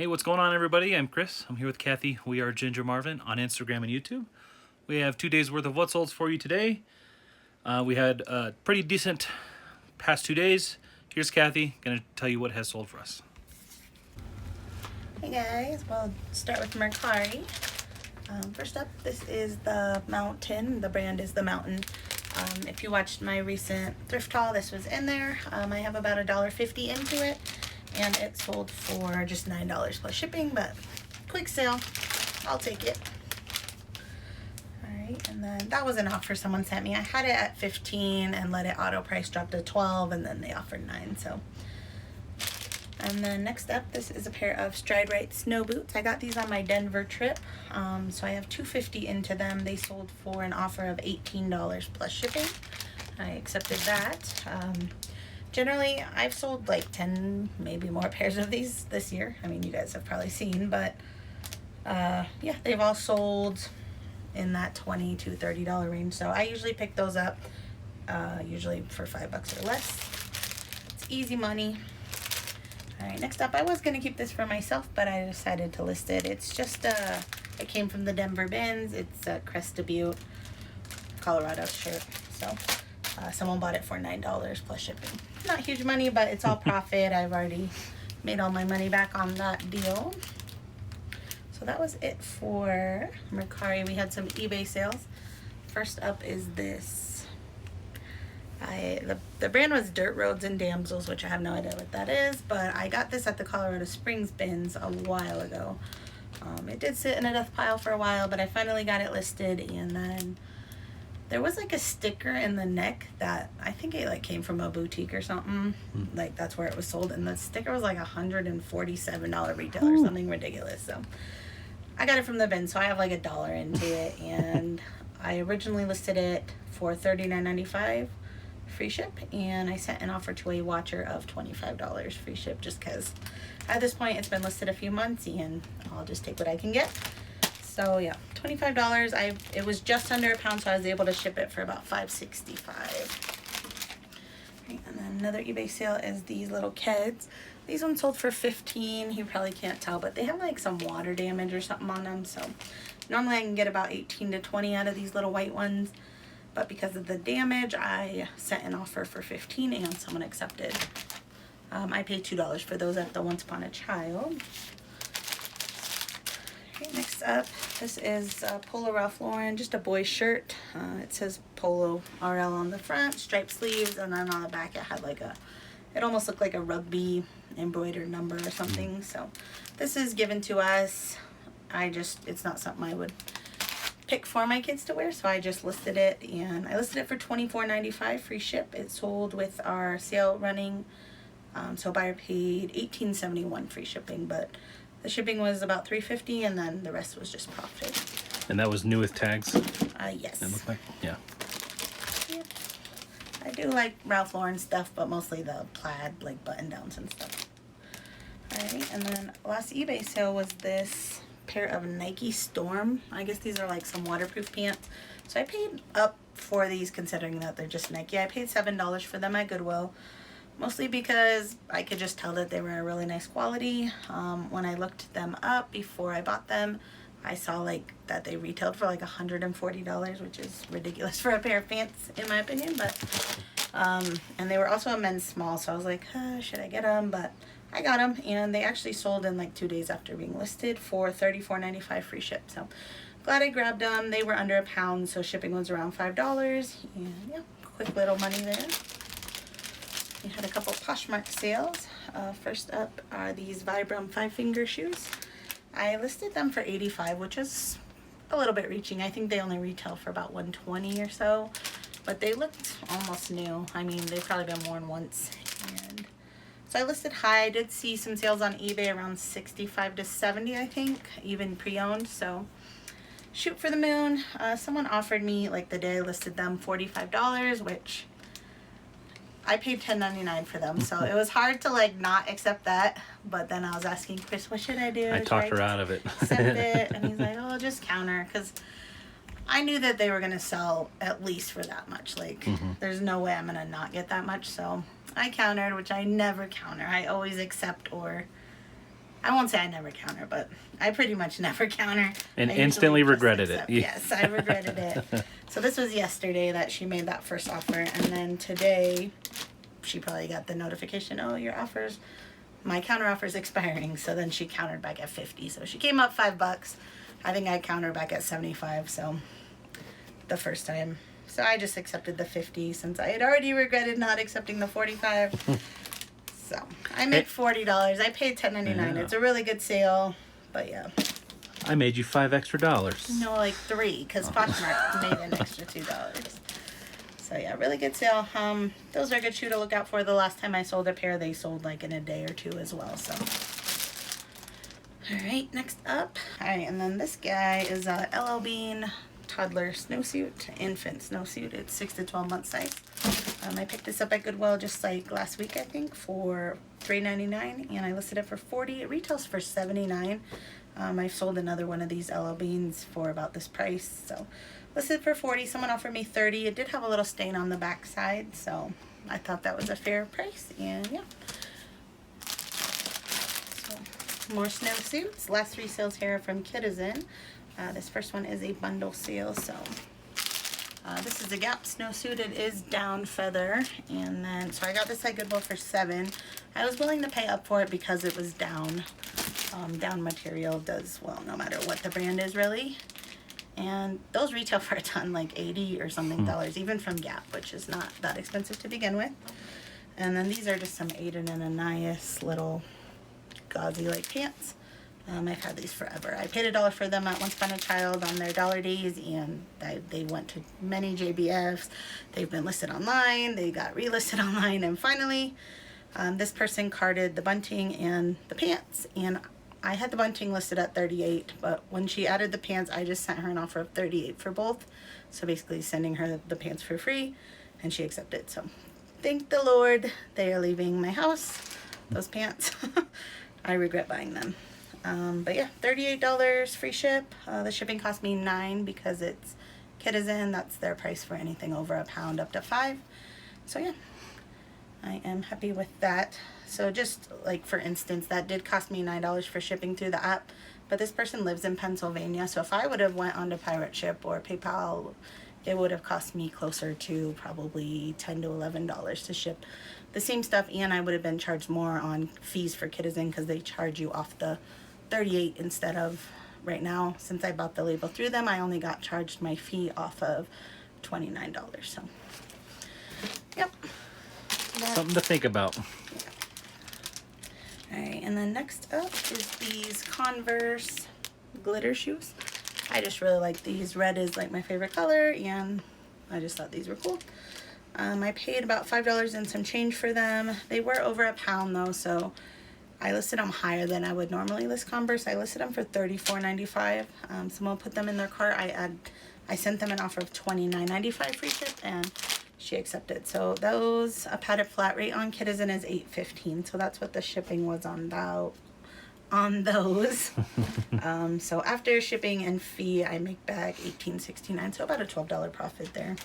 Hey, what's going on, everybody? I'm Chris. I'm here with Kathy. We are Ginger Marvin on Instagram and YouTube. We have 2 days worth of what solds for you today. We had a pretty decent past 2 days. Here's Kathy, gonna tell you what has sold for us. Hey guys, we'll start with Mercari. First up, this is the Mountain. The brand is the Mountain. If you watched my recent thrift haul, this was in there. I have about $1.50 into it, and it sold for just $9 plus shipping, but quick sale, I'll take it. Alright, and then that was an offer someone sent me. I had it at 15 and let it auto price drop to 12, and then they offered 9, so. And then next up, this is a pair of Stride Right snow boots. I got these on my Denver trip, so I have $2.50 into them. They sold for an offer of $18 plus shipping. I accepted that. Generally, I've sold like 10, maybe more pairs of these this year. I mean, you guys have probably seen, but yeah, they've all sold in that $20 to $30 range. So I usually pick those up, usually for $5 or less. It's easy money. All right, next up, I was going to keep this for myself, but I decided to list it. It's just, it came from the Denver bins. It's a Crest Butte, Colorado shirt. So someone bought it for $9 plus shipping. Not huge money, but it's all profit. I've already made all my money back on that deal. So that was it for Mercari. We had some eBay sales. First up is this. The brand was Dirt Roads and Damsels, which I have no idea what that is, but I got this at the Colorado Springs bins a while ago. It did sit in a death pile for a while, but I finally got it listed, and then there was like a sticker in the neck that I think it like came from a boutique or something. Like that's where it was sold, and the sticker was like $147 retail or something ridiculous. So I got it from the bin, so I have like $1 into it, and I originally listed it for $39.95 free ship, and I sent an offer to a watcher of $25 free ship, just because at this point it's been listed a few months and I'll just take what I can get. So yeah, $25. It was just under a pound, so I was able to ship it for about $5.65. Right, and then another eBay sale is these little Keds. These ones sold for $15. You probably can't tell, but they have like some water damage or something on them, so normally I can get about 18 to 20 out of these little white ones. But because of the damage, I sent an offer for $15 and someone accepted. I paid $2 for those at the Once Upon a Child. Okay, next up, this is Polo Ralph Lauren, just a boy's shirt. It says Polo RL on the front, striped sleeves, and then on the back it had like it almost looked like a rugby embroidered number or something. So this is given to us. It's not something I would pick for my kids to wear, so I just listed it, and I listed it for $24.95 free ship. It sold with our sale running, so buyer paid $18.71 free shipping, but the shipping was about $3.50, and then the rest was just profit. And that was new with tags? Yes. It looked like? Yeah. Yep. I do like Ralph Lauren stuff, but mostly the plaid, like button downs and stuff. Alright, and then last eBay sale was this pair of Nike Storm. I guess these are like some waterproof pants. So I paid up for these considering that they're just Nike. I paid $7 for them at Goodwill, mostly because I could just tell that they were a really nice quality. When I looked them up before I bought them, I saw like that they retailed for like $140, which is ridiculous for a pair of pants in my opinion, but and they were also a men's small, so I was like, should I get them? But I got them, and they actually sold in like 2 days after being listed for $34.95 free ship. So glad I grabbed them. They were under a pound, so shipping was around $5. And yeah, quick little money there. We had a couple Poshmark sales. First up are these Vibram 5-finger shoes. I listed them for $85, which is a little bit reaching. I think they only retail for about $120 or so, but they looked almost new. I mean, they've probably been worn once. And so I listed high. I did see some sales on eBay around $65 to $70, I think, even pre-owned. So shoot for the moon. Someone offered me, like the day I listed them, $45, which I paid $10.99 for them. So it was hard to like not accept that. But then I was asking Chris, what should I do? I talked her out of it. Accept it. And he's like, oh, just counter. Because I knew that they were going to sell at least for that much. Like, there's no way I'm going to not get that much. So I countered, which I never counter. I always accept or I won't say I never counter, but I pretty much never counter. And I instantly usually just regretted accept. it. Yes, I regretted it. So this was yesterday that she made that first offer, and then today she probably got the notification, oh, your offers, my counter offer's expiring. So then she countered back at 50. So she came up $5. I think I countered back at 75. So the first time. So I just accepted the 50 since I had already regretted not accepting the 45. So I made $40. I paid $10.99. Yeah. It's a really good sale, but yeah. I made you $5 extra. No, like 3, because Poshmark made an extra $2. So yeah, really good sale. Those are a good shoe to look out for. The last time I sold a pair, they sold like in a day or 2 as well. So, all right, next up. All right, and then this guy is a LL Bean Toddler Snowsuit, infant snowsuit. It's 6 to 12 month size. I picked this up at Goodwill just like last week, I think, for $3.99, and I listed it for $40. It retails for $79. I've sold another one of these LL Beans for about this price, so listed for $40. Someone offered me $30. It did have a little stain on the back side, so I thought that was a fair price, and yeah. So, more snowsuits. Last 3 sales here from Kitizen. This first one is a bundle sale, so this is a Gap snowsuit. It is down feather, and then so I got this at Goodwill for $7. I was willing to pay up for it because it was down. Down material does well no matter what the brand is, really. And those retail for a ton, like $80 or something dollars, even from Gap, which is not that expensive to begin with. And then these are just some Aiden and Anais little gauzy like pants. I've had these forever. I paid $1 for them at Once Upon a Child on their dollar days, and they went to many JBFs. They've been listed online. They got relisted online, and finally, this person carded the bunting and the pants, and I had the bunting listed at $38, but when she added the pants, I just sent her an offer of $38 for both. So basically sending her the pants for free, and she accepted. So thank the Lord, they are leaving my house, those pants. I regret buying them. But yeah, $38 free ship. The shipping cost me $9 because it's Kitizen. That's their price for anything over a pound up to 5. So yeah, I am happy with that. So just like for instance, that did cost me $9 for shipping through the app, but this person lives in Pennsylvania, so if I would have went onto Pirate Ship or PayPal, it would have cost me closer to probably $10 to $11 to ship the same stuff, and I would have been charged more on fees for Kitizen because they charge you off the $38 instead of right now. Since I bought the label through them, I only got charged my fee off of $29. So yep. Something to think about. Alright, and then next up is these Converse glitter shoes. I just really like these. Red is like my favorite color, and I just thought these were cool. I paid about $5 and some change for them. They were over a pound though, so I listed them higher than I would normally list Converse. I listed them for $34.95. Someone put them in their cart. I sent them an offer of $29.95 free ship, and she accepted. So those, a padded flat rate on Kitizen is $8.15. So that's what the shipping was on those. So after shipping and fee, I make back $18.69. So about a $12 profit there.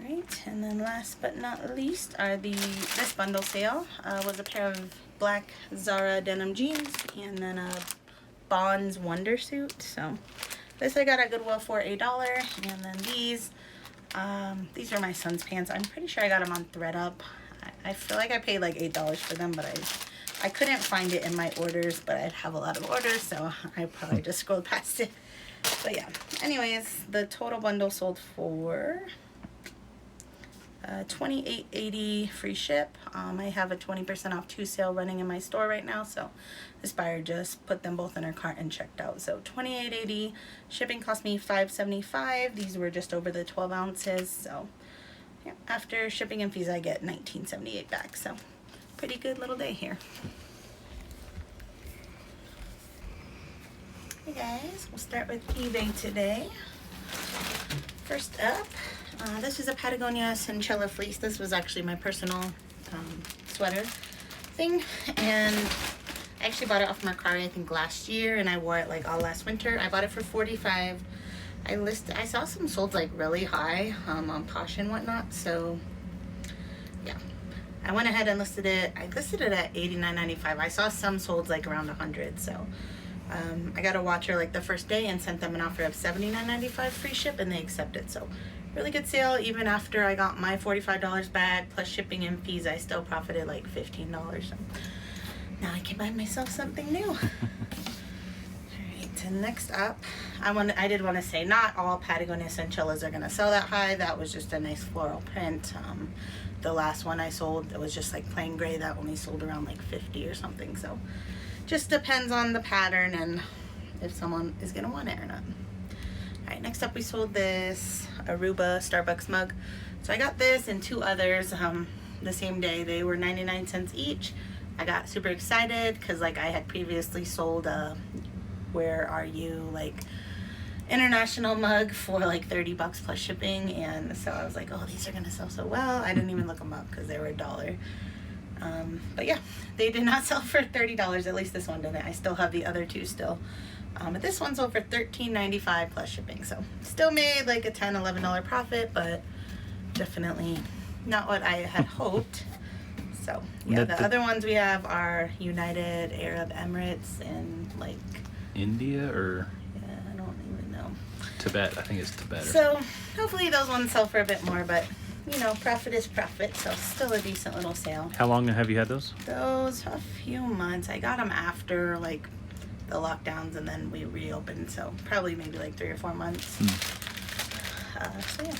Alright, and then last but not least are this bundle sale was a pair of black Zara denim jeans and then a Bonds Wondersuit. So this I got at Goodwill for $1, and then these are my son's pants. I'm pretty sure I got them on ThreadUp. I feel like I paid like $8 for them, but I couldn't find it in my orders, but I have a lot of orders, so I probably just scrolled past it. But yeah, anyways, the total bundle sold for $28.80 free ship. I have a 20% off 2 sale running in my store right now, so this buyer just put them both in her cart and checked out. So $28.80. Shipping cost me $5.75. These were just over the 12 ounces, so yeah, after shipping and fees I get $19.78 back. So pretty good little day here. Hey guys, we'll start with eBay today. First up, this is a Patagonia Cinchella fleece. This was actually my personal sweater thing, and I actually bought it off Mercari I think last year, and I wore it like all last winter. I bought it for $45. I saw some sold like really high on Posh and whatnot, so yeah, I went ahead and listed it. I listed it at $89.95. I saw some sold like around $100, so I got a watcher like the first day and sent them an offer of $79.95 free ship, and they accepted. So really good sale. Even after I got my $45 back plus shipping and fees, I still profited like $15. So now I can buy myself something new. Alright, and next up, I did want to say not all Patagonia Cinchellas are going to sell that high. That was just a nice floral print. The last one I sold, it was just like plain gray. That only sold around like 50 or something. So just depends on the pattern and if someone is going to want it or not. Alright, next up we sold this Aruba Starbucks mug. So I got this and two others the same day. They were 99 cents each. I got super excited because like I had previously sold a Where Are You like international mug for like $30 plus shipping, and so I was like, oh, these are gonna sell so well. I didn't even look them up because they were $1. But yeah, they did not sell for $30. At least this one didn't. I still have the other two still. But this one sold for $13.95 plus shipping. So still made like a $10, $11 profit, but definitely not what I had hoped. So yeah, the other ones we have are United Arab Emirates and like India or I don't even know. Tibet. I think it's Tibet. So hopefully those ones sell for a bit more, but you know, profit is profit, so still a decent little sale. How long have you had those? Those a few months. I got them after like the lockdowns, and then we reopened, so probably maybe like 3 or 4 months. So yeah.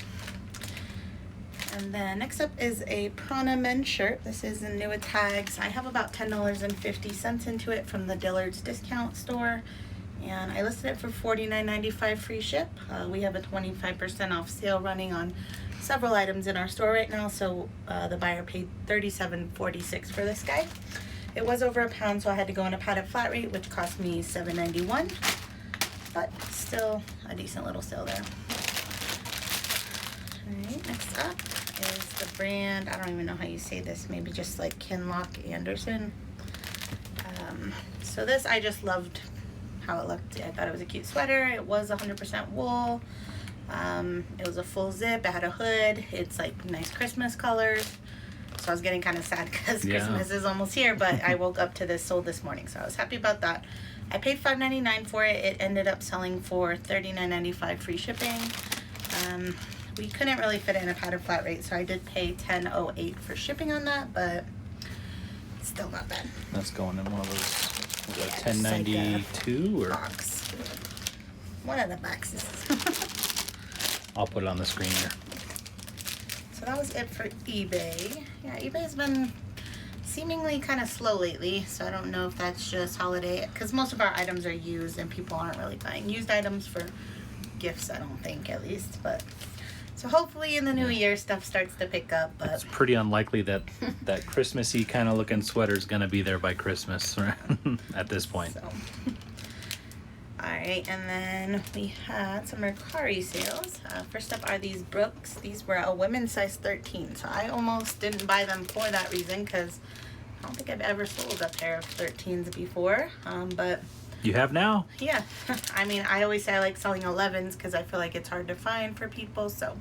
And then next up is a Prana men's shirt. This is in new with tags. I have about $10.50 into it from the Dillard's discount store, and I listed it for $49.95 free ship. We have a 25% off sale running on several items in our store right now, so the buyer paid $37.46 for this guy. It was over a pound, so I had to go on a padded flat rate, which cost me $7.91, but still a decent little sale there. Alright, next up is the brand, I don't even know how you say this, maybe just like Kinlock Anderson. So this, I just loved how it looked. I thought it was a cute sweater. It was 100% wool. It was a full zip. It had a hood. It's like nice Christmas colors. So I was getting kind of sad because Christmas is almost here, but I woke up to this sold this morning, so I was happy about that. I paid $5.99 for it. It ended up selling for $39.95 free shipping. We couldn't really fit it in a padded flat rate, so I did pay $10.08 for shipping on that, but it's still not bad. That's going in one of those, was that 1092 or? Box. One of the boxes. I'll put it on the screen here. So that was it for eBay. Yeah, eBay's been seemingly kind of slow lately, so I don't know if that's just holiday, because most of our items are used and people aren't really buying used items for gifts, I don't think, at least. But so hopefully in the new year stuff starts to pick up. But it's pretty unlikely that that Christmassy kind of looking sweater is going to be there by Christmas at this point. So. Alright, and then we had some Mercari sales. First up are these Brooks. These were a women's size 13, so I almost didn't buy them for that reason, because I don't think I've ever sold a pair of 13s before, but you have now? Yeah. I mean, I always say I like selling 11s because I feel like it's hard to find for people, so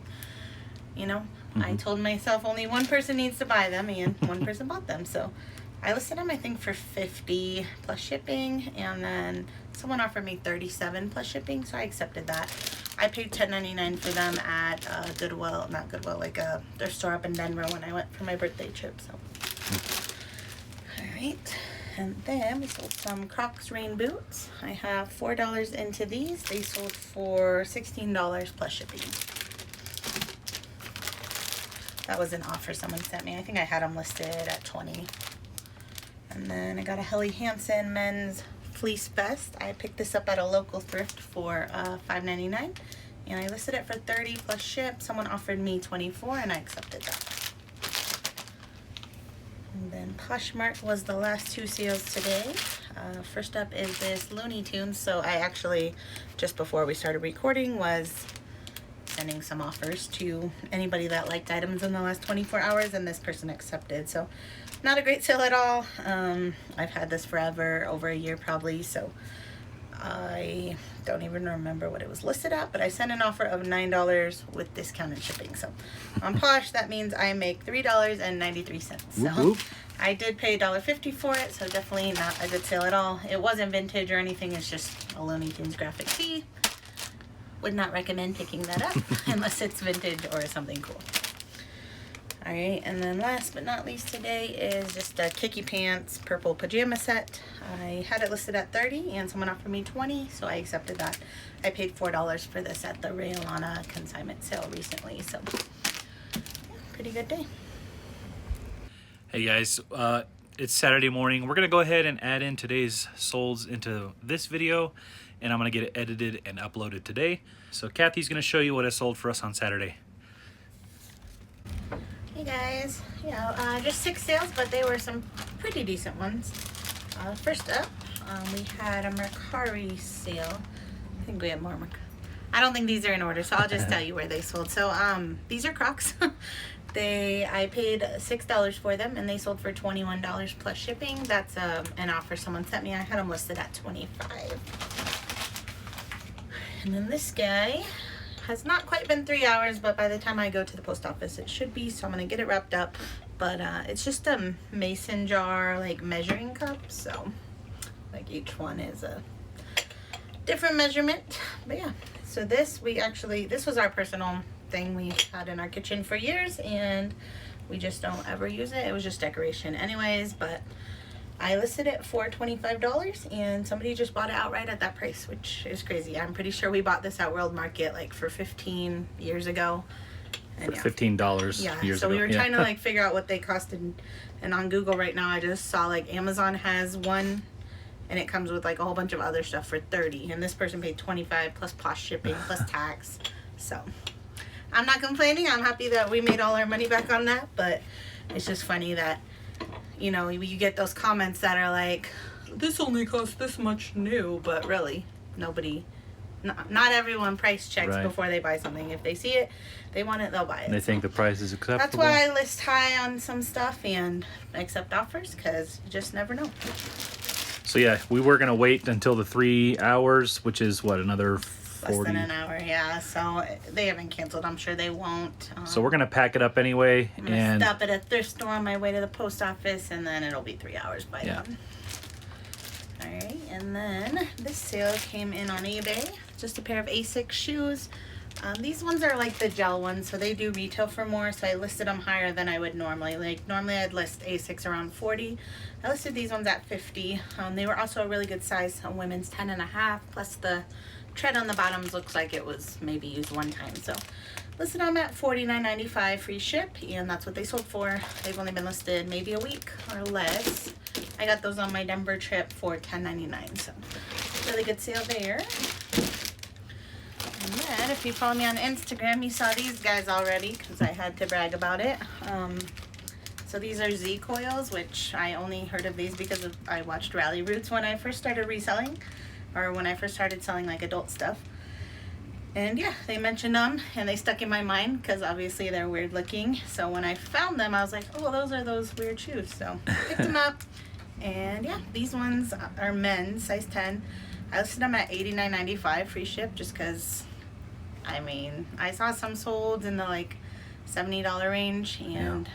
you know, I told myself only one person needs to buy them, and one person bought them, so I listed them I think for $50 plus shipping, and then someone offered me $37 plus shipping, so I accepted that. I paid $10.99 for them at Goodwill, not Goodwill, like their store up in Denver when I went for my birthday trip. So, alright, and then we sold some Crocs rain boots. I have $4 into these. They sold for $16 plus shipping. That was an offer someone sent me. I think I had them listed at $20. And then I got a Heli Hansen men's fleece vest. I picked this up at a local thrift for $5.99, and I listed it for $30 plus ship. Someone offered me $24, and I accepted that. And then Poshmark was the last two sales today. First up is this Looney Tunes. So I actually, just before we started recording, was sending some offers to anybody that liked items in the last 24 hours, and this person accepted. So not a great sale at all. I've had this forever, over a year probably, so I don't even remember what it was listed at, but I sent an offer of $9 with discounted shipping. So on Posh, that means I make $3.93. So Whoop, whoop. I did pay $1.50 for it, so definitely not a good sale at all. It wasn't vintage or anything, it's just a Looney Tunes graphic tee. Would not recommend picking that up unless it's vintage or something cool. Alright, and then last but not least today is just a Kiki Pants purple pajama set. I had it listed at $30 and someone offered me $20, so I accepted that. I paid $4 for this at the Raylana consignment sale recently, so yeah, pretty good day. Hey guys, it's Saturday morning. We're gonna go ahead and add in today's solds into this video, and I'm gonna get it edited and uploaded today. So Kathy's gonna show you what I sold for us on Saturday. Hey guys, just 6 sales, but they were some pretty decent ones. First up, we had a Mercari Sale. I think we have more I don't think these are in order, so I'll just tell you where they sold. So these are Crocs. I paid $6 for them, and they sold for $21 plus shipping. That's an offer someone sent me. I had them listed at $25. And then this guy has not quite been 3 hours, but by the time I go to the post office it should be, so I'm gonna get it wrapped up. But it's just a mason jar like measuring cup, so like each one is a different measurement. But yeah, so this was our personal thing we had in our kitchen for years, and we just don't ever use it. It was just decoration anyways, but I listed it for $25 and somebody just bought it outright at that price, which is crazy. I'm pretty sure we bought this at World Market like for 15 years ago. And For $15 years ago. So we were trying to like figure out what they costed, and on Google right now I just saw like Amazon has one and it comes with like a whole bunch of other stuff for $30, and this person paid $25 plus Posh shipping plus tax. So I'm not complaining. I'm happy that we made all our money back on that, but it's just funny that, you know, you get those comments that are like, this only costs this much new, but really not everyone price checks before they buy something. If they see it, they want it, they'll buy it. And they think the price is acceptable. That's why I list high on some stuff and accept offers, because you just never know. So yeah, we were gonna wait until the 3 hours, which is what, another 40? Less than an hour, yeah. So they haven't canceled. I'm sure they won't. So we're gonna pack it up anyway. I'm gonna stop at a thrift store on my way to the post office, and then it'll be 3 hours by then. Alright, and then this sale came in on eBay. Just a pair of Asics shoes. These ones are like the gel ones, so they do retail for more, so I listed them higher than I would normally. Like normally I'd list Asics around 40. I listed these ones at 50. They were also a really good size, a women's 10.5, plus the tread on the bottoms looks like it was maybe used one time. So listed them at $49.95 free ship, and that's what they sold for. They've only been listed maybe a week or less. I got those on my Denver trip for $10.99, so really good sale there. And then if you follow me on Instagram, you saw these guys already because I had to brag about it. So these are Z Coils, which I only heard of these because I watched Rally Roots when I first started reselling, or when I first started selling like adult stuff. And yeah, they mentioned them and they stuck in my mind because obviously they're weird looking. So when I found them, I was like, oh, those are those weird shoes. So picked them up. And yeah, these ones are men's, size 10. I listed them at $89.95 free ship just because, I mean, I saw some sold in the like $70 range, and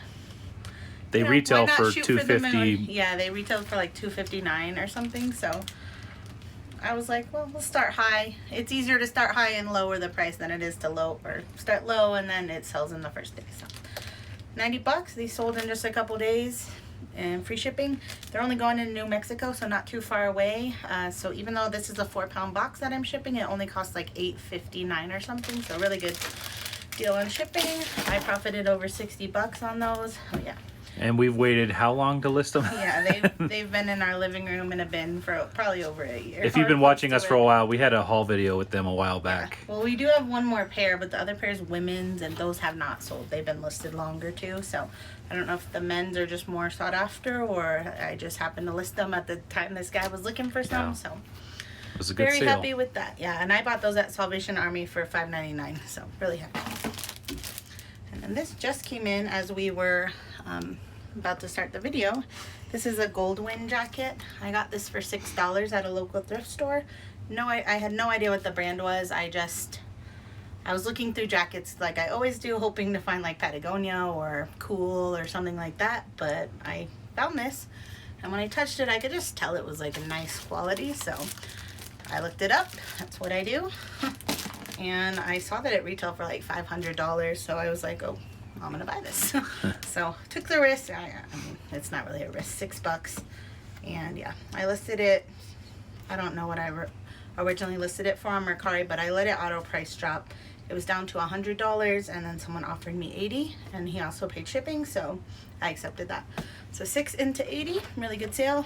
they retail for $250. Yeah, they retailed for like $259 or something. So I was like, well, we'll start high. It's easier to start high and lower the price than it is to start low and then it sells in the first day. So $90. These sold in just a couple days. And free shipping. They're only going in New Mexico, so not too far away. So even though this is a 4-pound box that I'm shipping, it only costs like $8.59 or something. So really good deal on shipping. I profited over $60 on those. Oh yeah. And we've waited how long to list them? Yeah, they've been in our living room in a bin for probably over a year. If you've been watching us for a while, we had a haul video with them a while back. Yeah. Well, we do have one more pair, but the other pair is women's, and those have not sold. They've been listed longer too, so I don't know if the men's are just more sought after, or I just happened to list them at the time this guy was looking for some. Yeah. So it was a good very sale. Happy with that. Yeah, and I bought those at Salvation Army for $5.99, so really happy. And then this just came in as we were about to start the video. This is a Goldwyn jacket. I got this for $6 at a local thrift store. I had no idea what the brand was. I was looking through jackets like I always do, hoping to find like Patagonia or Cool or something like that, but I found this, and when I touched it I could just tell it was like a nice quality, so I looked it up. That's what I do. And I saw that it retailed for like $500, so I was like, oh, I'm gonna buy this. So took the risk. I mean, it's not really a risk, $6. And yeah, I listed it, I don't know what I originally listed it for on Mercari, but I let it auto price drop. It was down to $100, and then someone offered me $80, and he also paid shipping, so I accepted that. So 6 into 80, really good sale.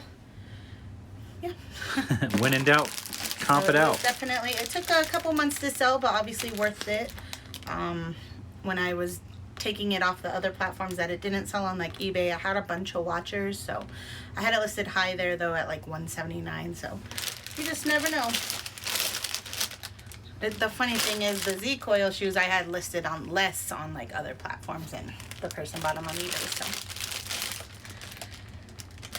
Yeah. When in doubt, comp So it out. Definitely, it took a couple months to sell, but obviously worth it. When I was taking it off the other platforms that it didn't sell on, like eBay, I had a bunch of watchers, so I had it listed high there though at like $179, so you just never know. The funny thing is the Z Coil shoes I had listed on less on like other platforms, and the person bought them on eBay, so.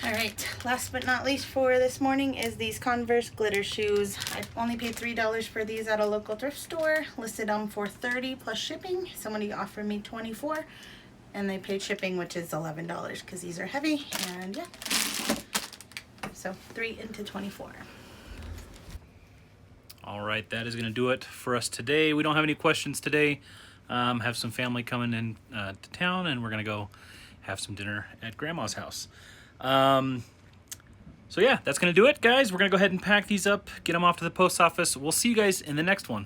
Alright, last but not least for this morning is these Converse glitter shoes. I only paid $3 for these at a local thrift store. Listed them for $30 plus shipping. Somebody offered me $24, and they paid shipping, which is $11 because these are heavy, and yeah. So 3 into 24. All right, that is going to do it for us today. We don't have any questions today. Have some family coming in to town, and we're going to go have some dinner at Grandma's house. So yeah, that's going to do it, guys. We're going to go ahead and pack these up, get them off to the post office. We'll see you guys in the next one.